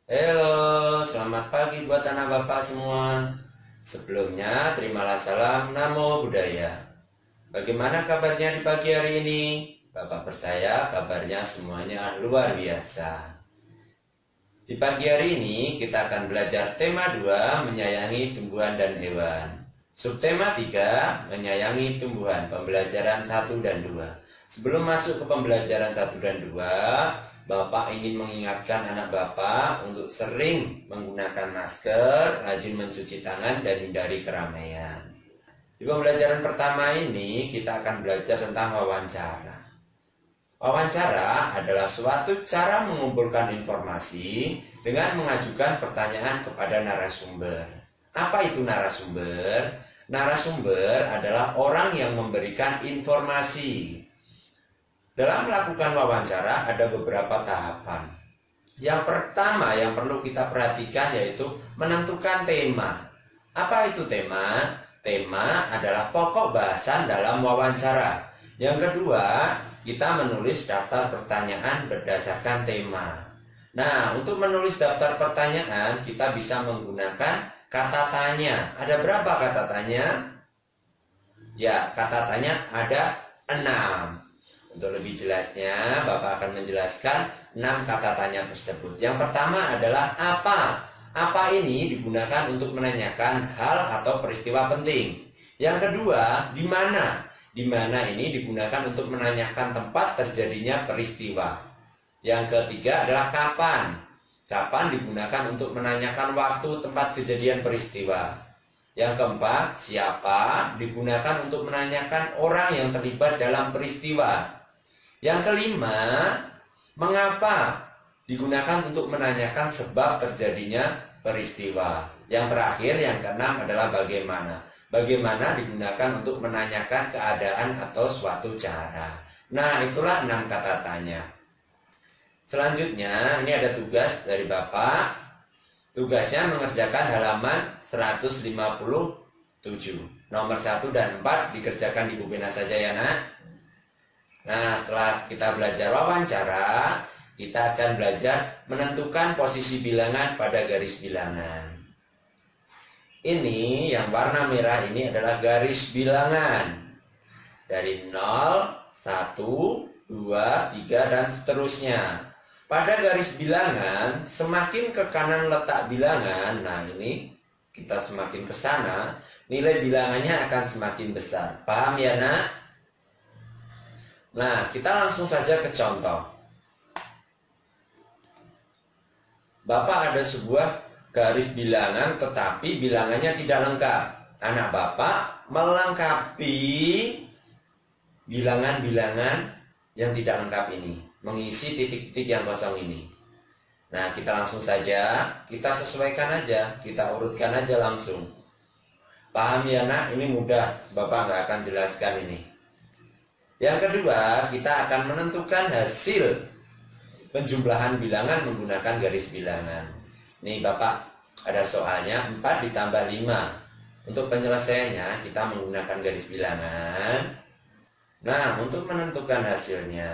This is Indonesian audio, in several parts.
Halo, selamat pagi buat anak bapak semua. Sebelumnya, terimalah salam Namo Buddhaya. Bagaimana kabarnya di pagi hari ini? Bapak percaya kabarnya semuanya luar biasa. Di pagi hari ini, kita akan belajar tema 2, menyayangi tumbuhan dan hewan. Subtema 3, menyayangi tumbuhan, pembelajaran 1 dan 2. Sebelum masuk ke pembelajaran 1 dan 2, Bapak ingin mengingatkan anak Bapak untuk sering menggunakan masker, rajin mencuci tangan, dan hindari keramaian. Di pembelajaran pertama ini, kita akan belajar tentang wawancara. Wawancara adalah suatu cara mengumpulkan informasi dengan mengajukan pertanyaan kepada narasumber. Apa itu narasumber? Narasumber adalah orang yang memberikan informasi. Dalam melakukan wawancara ada beberapa tahapan. Yang pertama yang perlu kita perhatikan yaitu menentukan tema. Apa itu tema? Tema adalah pokok bahasan dalam wawancara. Yang kedua, kita menulis daftar pertanyaan berdasarkan tema. Nah, untuk menulis daftar pertanyaan, kita bisa menggunakan kata tanya. Ada berapa kata tanya? Ya, kata tanya ada 6. Untuk lebih jelasnya, Bapak akan menjelaskan 6 kata tanya tersebut. Yang pertama adalah apa? Apa ini digunakan untuk menanyakan hal atau peristiwa penting. Yang kedua, di mana? Di mana ini digunakan untuk menanyakan tempat terjadinya peristiwa. Yang ketiga adalah kapan. Kapan digunakan untuk menanyakan waktu tempat kejadian peristiwa. Yang keempat, siapa digunakan untuk menanyakan orang yang terlibat dalam peristiwa. Yang kelima, mengapa digunakan untuk menanyakan sebab terjadinya peristiwa. Yang terakhir, yang keenam adalah bagaimana. Bagaimana digunakan untuk menanyakan keadaan atau suatu cara. Nah, itulah 6 kata tanya. Selanjutnya, ini ada tugas dari Bapak. Tugasnya mengerjakan halaman 157. Nomor 1 dan 4 dikerjakan di pena saja ya nak. Nah, setelah kita belajar wawancara, kita akan belajar menentukan posisi bilangan pada garis bilangan. Ini yang warna merah ini adalah garis bilangan. Dari 0, 1, 2, 3, dan seterusnya. Pada garis bilangan, semakin ke kanan letak bilangan, nah ini kita semakin ke sana, nilai bilangannya akan semakin besar. Paham ya nak? Nah, kita langsung saja ke contoh. Bapak ada sebuah garis bilangan tetapi bilangannya tidak lengkap. Anak Bapak melengkapi bilangan-bilangan yang tidak lengkap ini, mengisi titik-titik yang kosong ini. Nah, kita langsung saja, kita sesuaikan aja, kita urutkan aja langsung. Paham ya nak? Ini mudah, Bapak nggak akan jelaskan ini. Yang kedua, kita akan menentukan hasil penjumlahan bilangan menggunakan garis bilangan. Nih Bapak, ada soalnya 4 ditambah 5. Untuk penyelesaiannya, kita menggunakan garis bilangan. Nah, untuk menentukan hasilnya,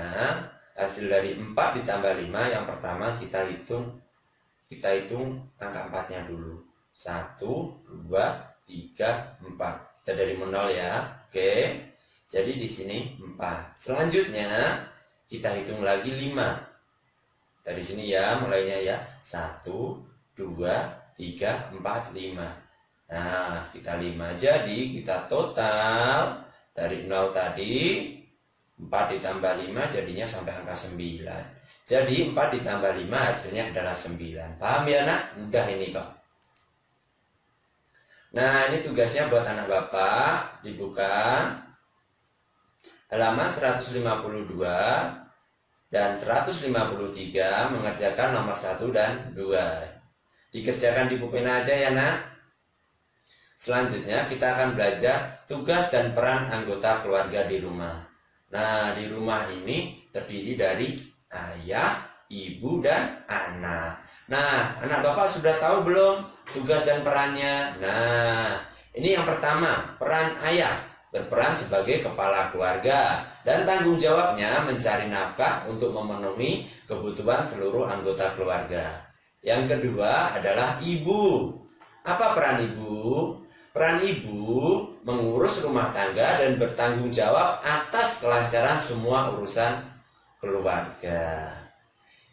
hasil dari 4 ditambah 5, yang pertama kita hitung angka 4-nya dulu. 1, 2, 3, 4. Kita dari 0 ya. Oke. Jadi di sini 4. Selanjutnya kita hitung lagi 5. Dari sini ya, mulainya ya. 1, 2, 3, 4, 5. Nah, kita 5. Jadi kita total dari 0 tadi 4 ditambah 5 jadinya sampai angka 9. Jadi 4 ditambah 5 hasilnya adalah 9. Paham ya nak? Mudah ini kok. Nah, ini tugasnya buat anak Bapak. Dibuka halaman 152 dan 153 mengerjakan nomor 1 dan 2. Dikerjakan di pena aja ya nak. Selanjutnya kita akan belajar tugas dan peran anggota keluarga di rumah. Nah, di rumah ini terdiri dari ayah, ibu, dan anak. Nah, anak Bapak sudah tahu belum tugas dan perannya? Nah, ini yang pertama, peran ayah. Berperan sebagai kepala keluarga dan tanggung jawabnya mencari nafkah untuk memenuhi kebutuhan seluruh anggota keluarga. Yang kedua adalah ibu. Apa peran ibu? Peran ibu mengurus rumah tangga dan bertanggung jawab atas kelancaran semua urusan keluarga.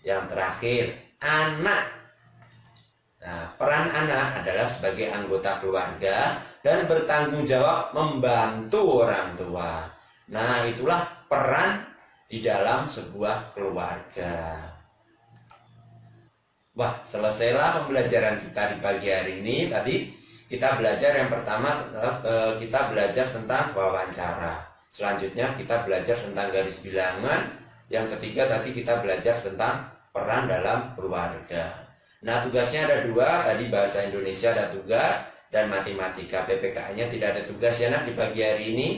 Yang terakhir, anak. Nah, peran anak adalah sebagai anggota keluarga dan bertanggung jawab membantu orang tua. Nah, itulah peran di dalam sebuah keluarga. Wah, selesailah pembelajaran kita di pagi hari ini. Tadi kita belajar yang pertama, kita belajar tentang wawancara. Selanjutnya kita belajar tentang garis bilangan. Yang ketiga tadi kita belajar tentang peran dalam keluarga. Nah, tugasnya ada dua. Tadi bahasa Indonesia ada tugas, dan matematika PPKN-nya tidak ada tugas ya nak di pagi hari ini.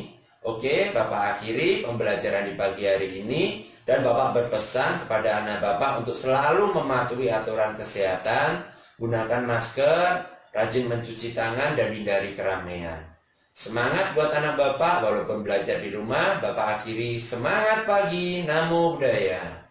Oke, Bapak akhiri pembelajaran di pagi hari ini. Dan Bapak berpesan kepada anak Bapak untuk selalu mematuhi aturan kesehatan, gunakan masker, rajin mencuci tangan, dan hindari keramaian. Semangat buat anak Bapak, walaupun belajar di rumah. Bapak akhiri, semangat pagi, Namo Buddhaya.